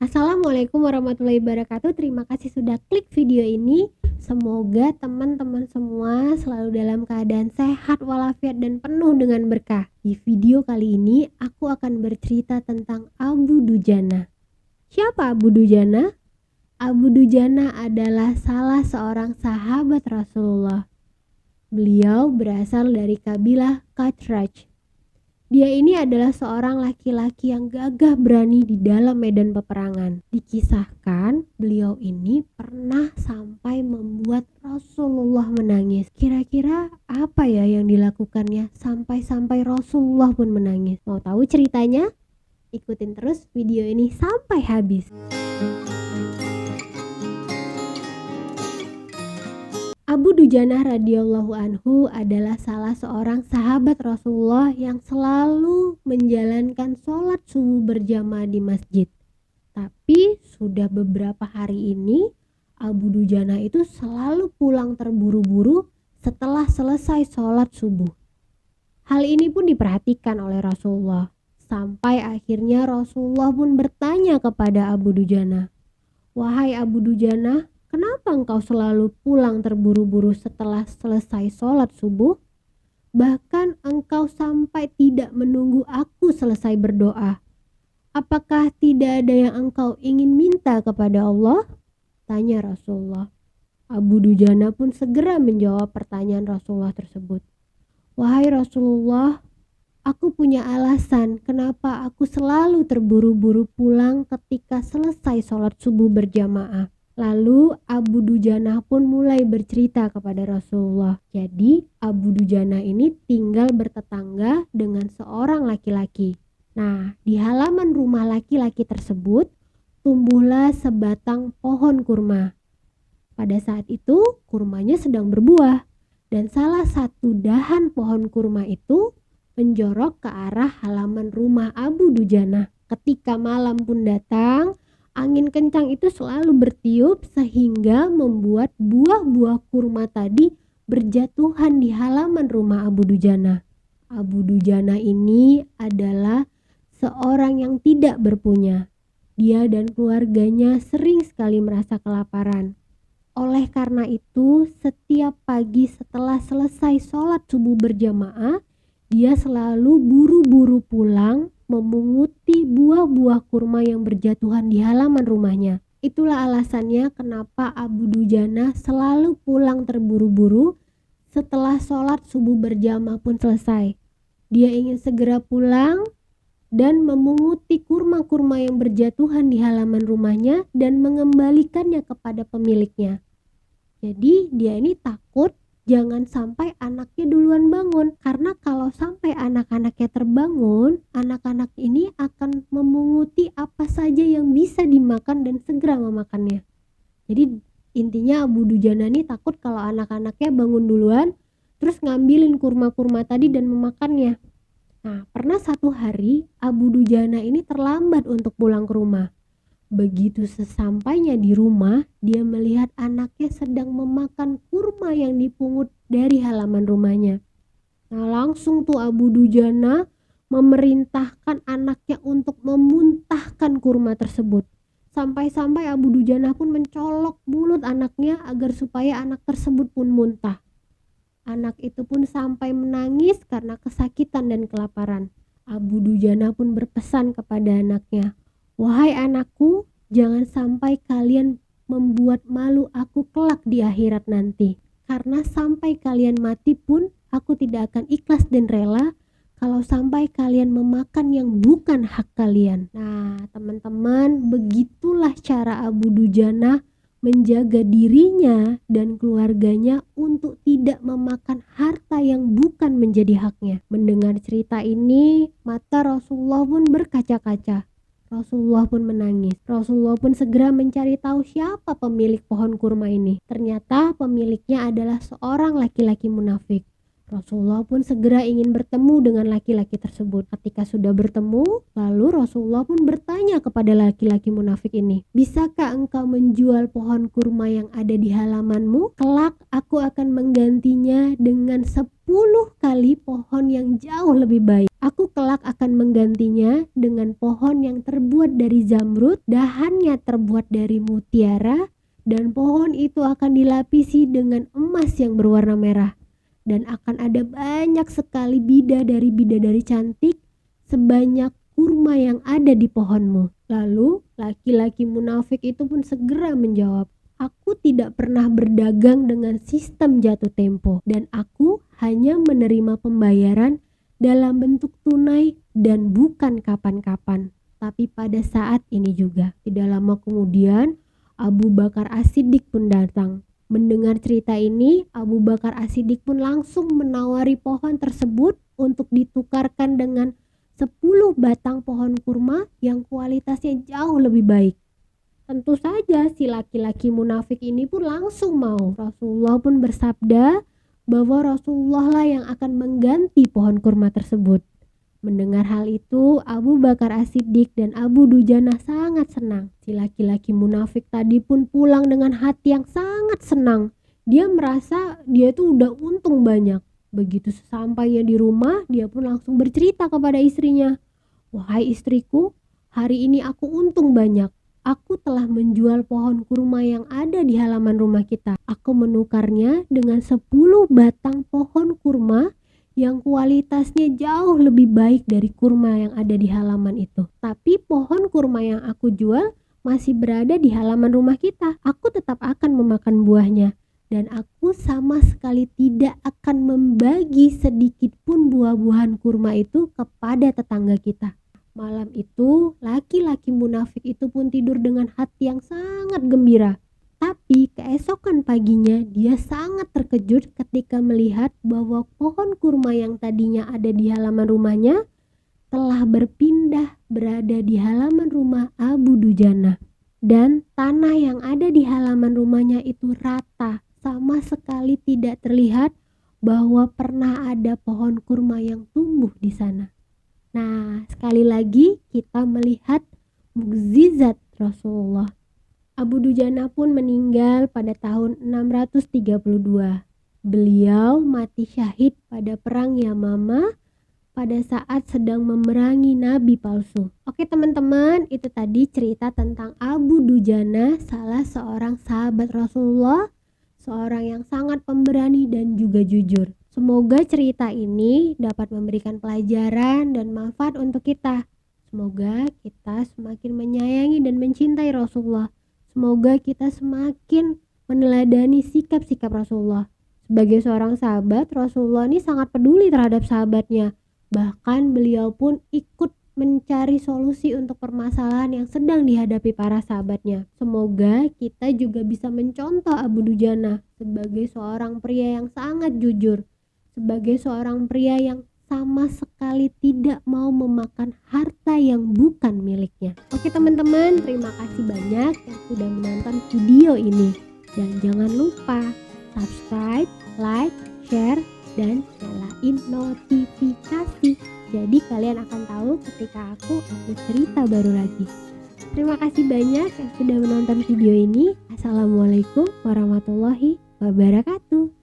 Assalamualaikum warahmatullahi wabarakatuh. Terima kasih sudah klik video ini. Semoga teman-teman semua selalu dalam keadaan sehat walafiat dan penuh dengan berkah. Di video kali ini aku akan bercerita tentang Abu Dujana. Siapa Abu Dujana? Abu Dujana adalah salah seorang sahabat Rasulullah. Beliau berasal dari kabilah Khazraj. Dia ini adalah seorang laki-laki yang gagah berani di dalam medan peperangan. Dikisahkan beliau ini pernah sampai membuat Rasulullah menangis. Kira-kira apa ya yang dilakukannya sampai Rasulullah pun menangis? Mau tahu ceritanya? Ikutin terus video ini sampai habis. Abu Dujana radhiyallahu anhu adalah salah seorang sahabat Rasulullah yang selalu menjalankan sholat subuh berjamaah di masjid. Tapi sudah beberapa hari ini Abu Dujana itu selalu pulang terburu-buru setelah selesai sholat subuh. Hal ini pun diperhatikan oleh Rasulullah. Sampai akhirnya Rasulullah pun bertanya kepada Abu Dujana, "Wahai Abu Dujana, kenapa engkau selalu pulang terburu-buru setelah selesai sholat subuh? Bahkan engkau sampai tidak menunggu aku selesai berdoa. Apakah tidak ada yang engkau ingin minta kepada Allah?" Tanya Rasulullah. Abu Dujana pun segera menjawab pertanyaan Rasulullah tersebut. "Wahai Rasulullah, aku punya alasan kenapa aku selalu terburu-buru pulang ketika selesai sholat subuh berjamaah." Lalu Abu Dujana pun mulai bercerita kepada Rasulullah. Jadi Abu Dujana ini tinggal bertetangga dengan seorang laki-laki. Nah, di halaman rumah laki-laki tersebut tumbuhlah sebatang pohon kurma. Pada saat itu kurmanya sedang berbuah dan salah satu dahan pohon kurma itu menjorok ke arah halaman rumah Abu Dujana. Ketika malam pun datang, angin kencang itu selalu bertiup sehingga membuat buah-buah kurma tadi berjatuhan di halaman rumah Abu Dujana. Abu Dujana ini adalah seorang yang tidak berpunya. Dia dan keluarganya sering sekali merasa kelaparan. Oleh karena itu, setiap pagi setelah selesai sholat subuh berjamaah, dia selalu buru-buru pulang memunguti buah-buah kurma yang berjatuhan di halaman rumahnya. Itulah alasannya kenapa Abu Dujana selalu pulang terburu-buru setelah sholat subuh berjamaah pun selesai. Dia ingin segera pulang dan memunguti kurma-kurma yang berjatuhan di halaman rumahnya dan mengembalikannya kepada pemiliknya. Jadi dia ini takut jangan sampai anaknya duluan bangun, karena kalau sampai anak-anaknya terbangun, anak-anak ini akan memunguti apa saja yang bisa dimakan dan segera memakannya. Jadi intinya Abu Dujana ini takut kalau anak-anaknya bangun duluan terus ngambilin kurma-kurma tadi dan memakannya. Nah, pernah satu hari Abu Dujana ini terlambat untuk pulang ke rumah. Begitu sesampainya di rumah, dia melihat anaknya sedang memakan kurma yang dipungut dari halaman rumahnya. Nah, langsung tuh Abu Dujana memerintahkan anaknya untuk memuntahkan kurma tersebut. Sampai-sampai Abu Dujana pun mencolok mulut anaknya agar supaya anak tersebut pun muntah. Anak itu pun sampai menangis karena kesakitan dan kelaparan. Abu Dujana pun berpesan kepada anaknya, "Wahai anakku, jangan sampai kalian membuat malu aku kelak di akhirat nanti. Karena sampai kalian mati pun aku tidak akan ikhlas dan rela kalau sampai kalian memakan yang bukan hak kalian." Nah, teman-teman, begitulah cara Abu Dujana menjaga dirinya dan keluarganya untuk tidak memakan harta yang bukan menjadi haknya. Mendengar cerita ini, mata Rasulullah pun berkaca-kaca. Rasulullah pun menangis. Rasulullah pun segera mencari tahu siapa pemilik pohon kurma ini. Ternyata pemiliknya adalah seorang laki-laki munafik. Rasulullah pun segera ingin bertemu dengan laki-laki tersebut. Ketika sudah bertemu, lalu Rasulullah pun bertanya kepada laki-laki munafik ini, "Bisakah engkau menjual pohon kurma yang ada di halamanmu? Kelak aku akan menggantinya dengan 10 kali pohon yang jauh lebih baik. Aku kelak akan menggantinya dengan pohon yang terbuat dari zamrud, dahannya terbuat dari mutiara, dan pohon itu akan dilapisi dengan emas yang berwarna merah. Dan akan ada banyak sekali bidadari cantik sebanyak kurma yang ada di pohonmu." Lalu laki-laki munafik itu pun segera menjawab, "Aku tidak pernah berdagang dengan sistem jatuh tempo, dan aku hanya menerima pembayaran dalam bentuk tunai dan bukan kapan-kapan, tapi pada saat ini juga." Tidak lama kemudian Abu Bakar As-Siddiq pun datang. Mendengar cerita ini, Abu Bakar As-Siddiq pun langsung menawari pohon tersebut untuk ditukarkan dengan 10 batang pohon kurma yang kualitasnya jauh lebih baik. Tentu saja si laki-laki munafik ini pun langsung mau. Rasulullah pun bersabda bahwa Rasulullah lah yang akan mengganti pohon kurma tersebut. Mendengar hal itu, Abu Bakar As-Siddiq dan Abu Dujana sangat senang. Si laki-laki munafik tadi pun pulang dengan hati yang sangat senang. Dia merasa dia itu udah untung banyak. Begitu sesampainya di rumah, dia pun langsung bercerita kepada istrinya, "Wahai istriku, hari ini aku untung banyak. Aku telah menjual pohon kurma yang ada di halaman rumah kita. Aku menukarnya dengan 10 batang pohon kurma yang kualitasnya jauh lebih baik dari kurma yang ada di halaman itu. Tapi pohon kurma yang aku jual masih berada di halaman rumah kita. Aku tetap akan memakan buahnya, dan aku sama sekali tidak akan membagi sedikit pun buah-buahan kurma itu kepada tetangga kita." Malam itu, laki-laki munafik itu pun tidur dengan hati yang sangat gembira. Tapi keesokan paginya dia sangat terkejut ketika melihat bahwa pohon kurma yang tadinya ada di halaman rumahnya telah berpindah berada di halaman rumah Abu Dujana. Dan tanah yang ada di halaman rumahnya itu rata, sama sekali tidak terlihat bahwa pernah ada pohon kurma yang tumbuh di sana. Nah, sekali lagi kita melihat mukjizat Rasulullah. Abu Dujana pun meninggal pada tahun 632. Beliau mati syahid pada perang Yamamah pada saat sedang memerangi nabi palsu. Oke teman-teman, itu tadi cerita tentang Abu Dujana, salah seorang sahabat Rasulullah, seorang yang sangat pemberani dan juga jujur. Semoga cerita ini dapat memberikan pelajaran dan manfaat untuk kita. Semoga kita semakin menyayangi dan mencintai Rasulullah. Semoga kita semakin meneladani sikap-sikap Rasulullah. Sebagai seorang sahabat, Rasulullah ini sangat peduli terhadap sahabatnya. Bahkan beliau pun ikut mencari solusi untuk permasalahan yang sedang dihadapi para sahabatnya. Semoga kita juga bisa mencontoh Abu Dujana sebagai seorang pria yang sangat jujur, sebagai seorang pria yang sama sekali tidak mau memakan harta yang bukan miliknya. Oke teman-teman, terima kasih banyak yang sudah menonton video ini. Dan jangan lupa subscribe, like, share, dan nyalain notifikasi. Jadi kalian akan tahu ketika aku upload cerita baru lagi. Terima kasih banyak yang sudah menonton video ini. Assalamualaikum warahmatullahi wabarakatuh.